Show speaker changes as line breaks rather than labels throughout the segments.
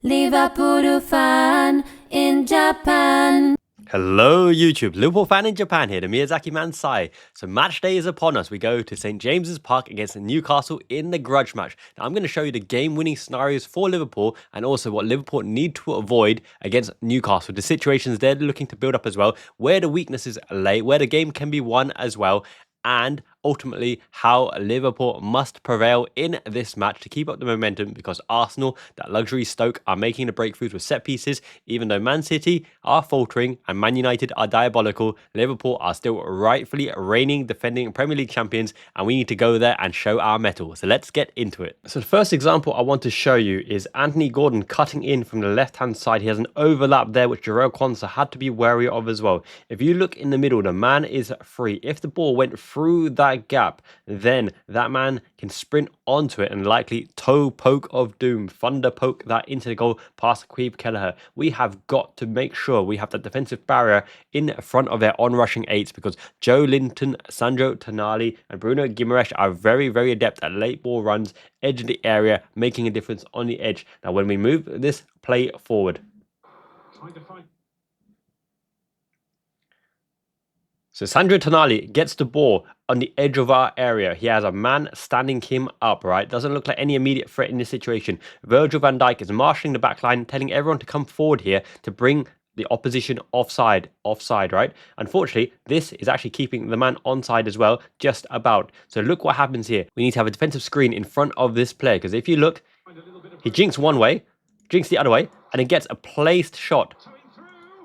Liverpool Fan in Japan.
Hello YouTube, Liverpool Fan in Japan here, the Miyazaki Man Si. So match day is upon us. We go to St James's Park against Newcastle in the grudge match. Now I'm going to show you the game-winning scenarios for Liverpool and also what Liverpool need to avoid against Newcastle. The situations they're looking to build up as well, where the weaknesses lay, where the game can be won as well, and ultimately how Liverpool must prevail in this match to keep up the momentum, because Arsenal, that luxury Stoke, are making the breakthroughs with set pieces. Even though Man City are faltering and Man United are diabolical, Liverpool are still rightfully reigning defending Premier League champions, and we need to go there and show our mettle. So let's get into it. So the first example I want to show you is Anthony Gordon cutting in from the left-hand side. He has an overlap there which Jarrell Quansah had to be wary of as well. If you look in the middle, the man is free. If the ball went through that gap, then that man can sprint onto it and likely toe poke of doom, thunder poke that into the goal past Queeve Kelleher. We have got to make sure we have that defensive barrier in front of their on-rushing eights, because Joe Linton, Sandro Tonali and Bruno Guimaraes are very, very adept at late ball runs, edge of the area, making a difference on the edge. Now when we move this play forward, so Sandro Tonali gets the ball on the edge of our area. He has a man standing him up, right? Doesn't look like any immediate threat in this situation. Virgil van Dijk is marshalling the back line, telling everyone to come forward here to bring the opposition offside, right? Unfortunately, this is actually keeping the man onside as well, just about. So look what happens here. We need to have a defensive screen in front of this player, because if you look, he jinks one way, jinks the other way, and it gets a placed shot,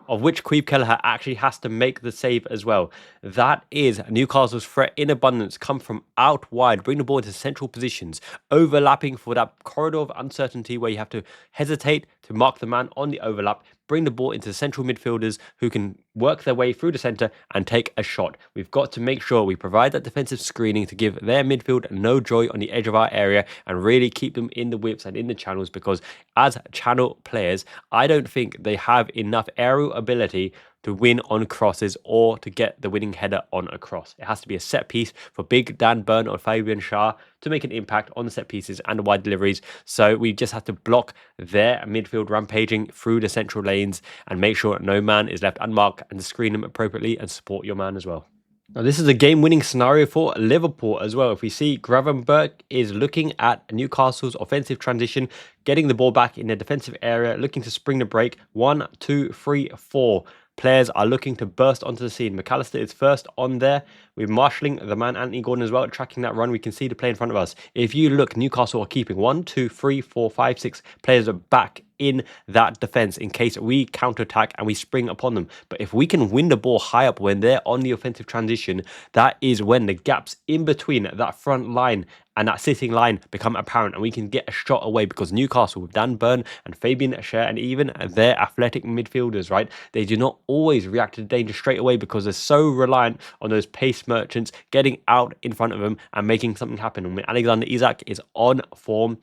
of which Queeve Kelleher actually has to make the save as well. That is Newcastle's threat in abundance. Come from out wide, bring the ball into central positions, overlapping for that corridor of uncertainty where you have to hesitate to mark the man on the overlap, bring the ball into the central midfielders who can work their way through the centre and take a shot. We've got to make sure we provide that defensive screening to give their midfield no joy on the edge of our area and really keep them in the whips and in the channels, because as channel players, I don't think they have enough aerial ability to win on crosses or to get the winning header on a cross. It has to be a set piece for big Dan Burn or Fabian Schär to make an impact on the set pieces and the wide deliveries. So we just have to block their midfield rampaging through the central lanes and make sure no man is left unmarked, and screen them appropriately and support your man as well. Now, this is a game-winning scenario for Liverpool as well. If we see Gravenberch is looking at Newcastle's offensive transition, getting the ball back in their defensive area, looking to spring the break. 1, 2, 3, 4 players are looking to burst onto the scene. McAllister is first on there. We're marshalling the man Anthony Gordon as well, tracking that run. We can see the play in front of us. If you look, Newcastle are keeping 1, 2, 3, 4, 5, 6 players are back in that defense in case we counterattack and we spring upon them. But if we can win the ball high up when they're on the offensive transition, that is when the gaps in between that front line and that sitting line become apparent, and we can get a shot away, because Newcastle with Dan Burn and Fabian Schär and even their athletic midfielders, right, they do not always react to danger straight away because they're so reliant on those pace merchants getting out in front of them and making something happen. And when Alexander Isak is on form,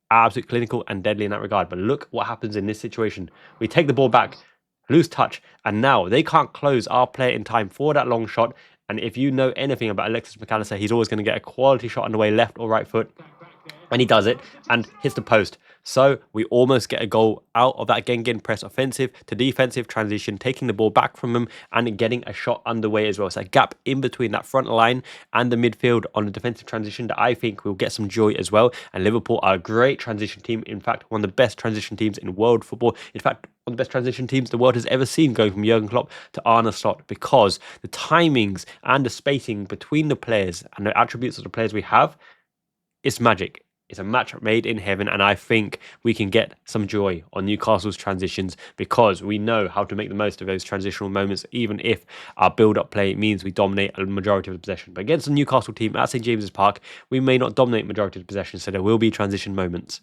absolutely clinical and deadly in that regard. But look what happens in this situation. We take the ball back, lose touch, and now they can't close our player in time for that long shot. And if you know anything about Alexis McAllister, he's always going to get a quality shot on the way, left or right foot. And he does it and hits the post. So we almost get a goal out of that Gengen press offensive to defensive transition, taking the ball back from them and getting a shot underway as well. So a gap in between that front line and the midfield on the defensive transition that I think will get some joy as well. And Liverpool are a great transition team. In fact, one of the best transition teams in world football. In fact, one of the best transition teams the world has ever seen, going from Jurgen Klopp to Arne Slot, because the timings and the spacing between the players and the attributes of the players we have, it's magic. It's a match made in heaven, and I think we can get some joy on Newcastle's transitions because we know how to make the most of those transitional moments, even if our build-up play means we dominate a majority of the possession. But against the Newcastle team at St James's Park, we may not dominate majority of the possession, so there will be transition moments.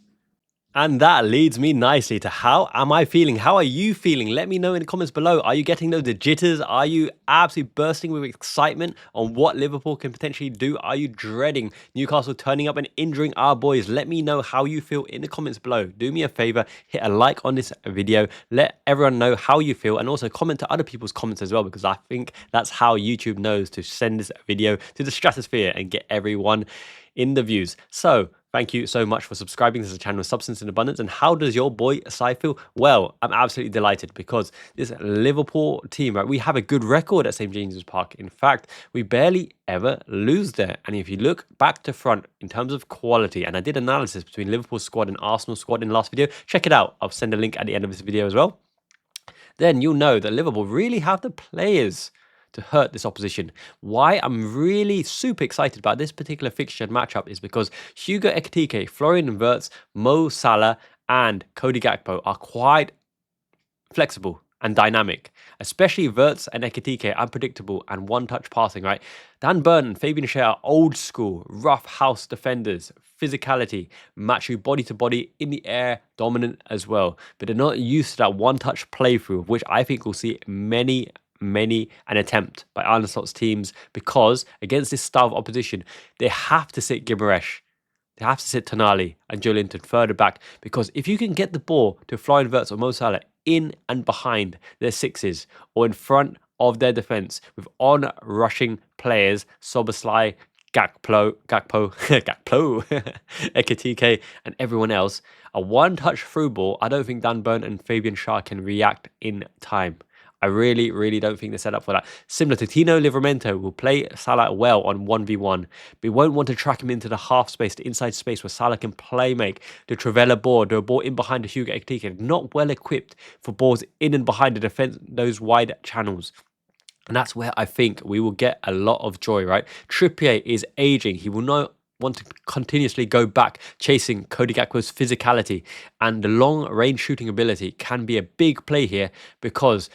And that leads me nicely to how am I feeling? How are you feeling? Let me know in the comments below. Are you getting those jitters? Are you absolutely bursting with excitement on what Liverpool can potentially do? Are you dreading Newcastle turning up and injuring our boys? Let me know how you feel in the comments below. Do me a favor, hit a like on this video. Let everyone know how you feel, and also comment to other people's comments as well, because I think that's how YouTube knows to send this video to the stratosphere and get everyone in the views. So Thank you so much for subscribing to the channel Substance in Abundance. And how does your boy Si feel? Well, I'm absolutely delighted because this Liverpool team, right, we have a good record at St. James's Park. In fact, we barely ever lose there. And if you look back to front in terms of quality, and I did analysis between Liverpool squad and Arsenal squad in the last video, check it out. I'll send a link at the end of this video as well. Then you'll know that Liverpool really have the players to hurt this opposition. Why I'm really super excited about this particular fixture and matchup is because Hugo Ekitike, Florian Wirtz, Mo Salah, and Cody Gakpo are quite flexible and dynamic, especially Wirtz and Ekitike, unpredictable and one-touch passing, right? Dan Burn and Fabian Schär are old school, rough house defenders, physicality, match you body to body in the air, dominant as well. But they're not used to that one-touch playthrough, which I think we'll see many an attempt by Arne Slot's teams, because against this style of opposition, they have to sit Gimaresh, they have to sit Tonali and Joe Linton further back, because if you can get the ball to Florian Wirtz or Mo Salah in and behind their sixes or in front of their defence with on-rushing players, Szoboszlai, Gakpo, Ekitike, and everyone else, a one-touch through ball, I don't think Dan Burn and Fabian Schär can react in time. I really don't think they're set up for that. Similar to Tino Livramento, will play Salah well on 1v1, but he won't want to track him into the half space, the inside space where Salah can play make, the Trivela ball, do a ball in behind the Hugo Ekitike, not well equipped for balls in and behind the defence, those wide channels. And that's where I think we will get a lot of joy, right? Trippier is aging. He will not want to continuously go back chasing Cody Gakpo's physicality, and the long range shooting ability can be a big play here, because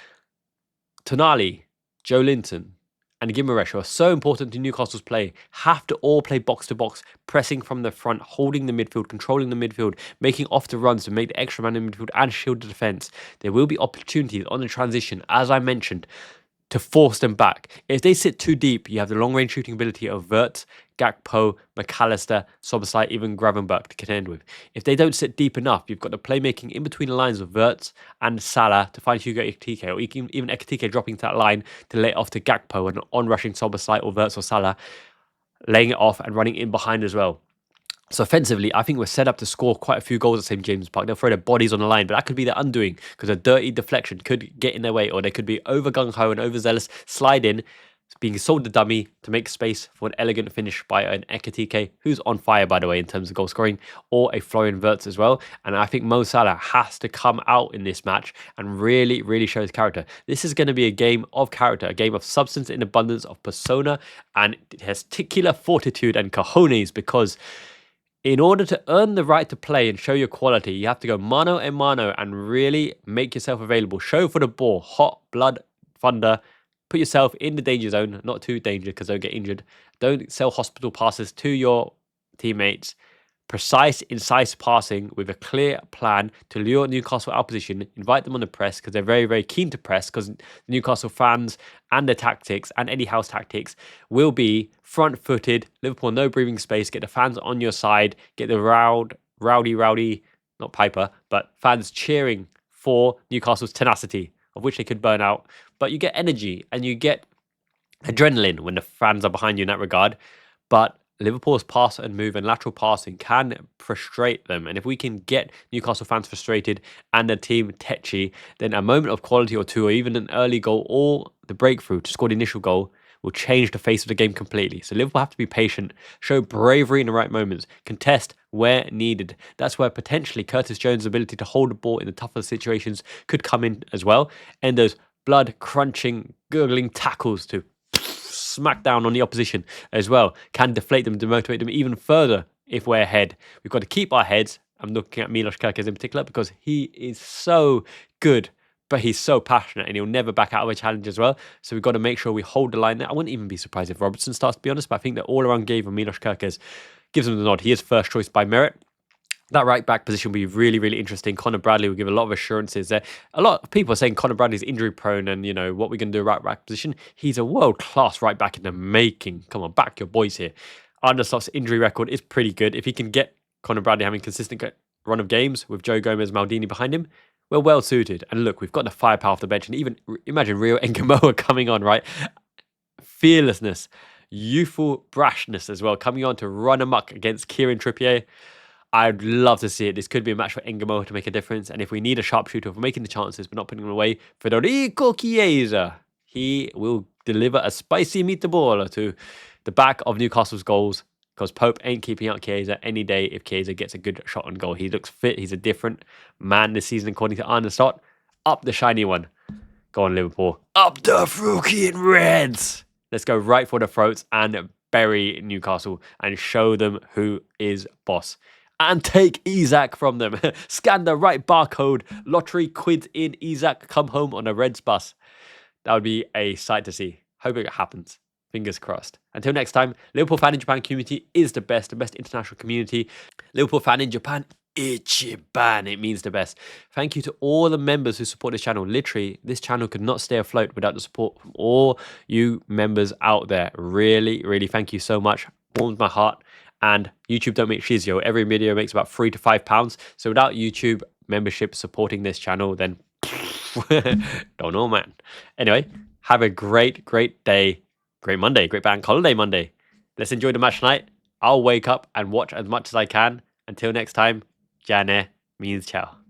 Tonali, Joe Linton, and Gimaresh, who are so important to Newcastle's play, have to all play box-to-box, pressing from the front, holding the midfield, controlling the midfield, making off the runs to make the extra man in midfield and shield the defence. There will be opportunities on the transition, as I mentioned, to force them back. If they sit too deep, you have the long-range shooting ability of Wirtz, Gakpo, McAllister, Szoboszlai, even Gravenberch to contend with. If they don't sit deep enough, you've got the playmaking in between the lines of Wirtz and Salah to find Hugo Ekitike, or even Ekitike dropping to that line to lay it off to Gakpo and on-rushing Szoboszlai or Wirtz or Salah, laying it off and running in behind as well. So offensively, I think we're set up to score quite a few goals at St. James's Park. They'll throw their bodies on the line, but that could be their undoing, because a dirty deflection could get in their way, or they could be over gung-ho and overzealous, slide in, being sold the dummy to make space for an elegant finish by an Ekitike, who's on fire, by the way, in terms of goal scoring, or a Florian Wirtz as well. And I think Mo Salah has to come out in this match and really show his character. This is going to be a game of character, a game of substance in abundance, of persona and testicular fortitude and cojones, because in order to earn the right to play and show your quality, you have to go mano a mano and really make yourself available. Show for the ball, hot blood, thunder. Put yourself in the danger zone, not too danger because they'll get injured. Don't sell hospital passes to your teammates. Precise, incisive passing with a clear plan to lure Newcastle out position, invite them on the press because they're very keen to press, because Newcastle fans and their tactics and Eddie Howe's tactics will be front-footed, Liverpool no breathing space, get the fans on your side, get the rowdy, not Piper, but fans cheering for Newcastle's tenacity, of which they could burn out. But you get energy and you get adrenaline when the fans are behind you in that regard. But Liverpool's pass and move and lateral passing can frustrate them. And if we can get Newcastle fans frustrated and the team tetchy, then a moment of quality or two, or even an early goal or the breakthrough to score the initial goal, will change the face of the game completely. So Liverpool have to be patient, show bravery in the right moments, contest where needed. That's where potentially Curtis Jones' ability to hold the ball in the tougher situations could come in as well. And those blood-crunching, gurgling tackles to smack down on the opposition as well can deflate them, demotivate them even further if we're ahead. We've got to keep our heads. I'm looking at Milos Kerkez in particular because he is so good, but he's so passionate and he'll never back out of a challenge as well. So we've got to make sure we hold the line there. I wouldn't even be surprised if Robertson starts, to be honest, but I think that all-around game of Milos Kerkez gives him the nod. He is first choice by merit. That right back position will be really interesting. Conor Bradley will give a lot of assurances there. A lot of people are saying Conor Bradley's injury prone and, you know, what we're going to do right back position. He's a world-class right back in the making. Come on, back your boys here. Arne Slot's injury record is pretty good. If he can get Conor Bradley having consistent run of games with Joe Gomez, Maldini behind him, we're well suited. And look, we've got the firepower off the bench. And even imagine Rio Engamoa coming on, right? Fearlessness. youthful brashness as well, coming on to run amok against Kieran Trippier. I'd love to see it. This could be a match for Engamo to make a difference. And if we need a sharpshooter for making the chances but not putting them away, Federico Chiesa, he will deliver a spicy meatball to the back of Newcastle's goals, because Pope ain't keeping out Chiesa any day if Chiesa gets a good shot on goal. He looks fit. He's a different man this season, according to Arne Slot. Up the shiny one. Go on, Liverpool. Up the freaking Reds. Let's go right for the throats and bury Newcastle and show them who is boss. And take Isaac from them. Scan the right barcode. Lottery quids in. Isaac come home on a Reds bus. That would be a sight to see. Hope it happens. Fingers crossed. Until next time, Liverpool Fan in Japan community is the best international community. Liverpool Fan in Japan, Ichiban. It means the best. Thank you to all the members who support this channel. Literally, this channel could not stay afloat without the support from all you members out there. Really, really thank you so much. Warms my heart. And YouTube don't make shizio. Every video makes about £3 to £5. So without YouTube membership supporting this channel, then don't know, man. Anyway, have a great day. Great Monday. Great bank holiday Monday. Let's enjoy the match tonight. I'll wake up and watch as much as I can. Until next time, Jane means ciao.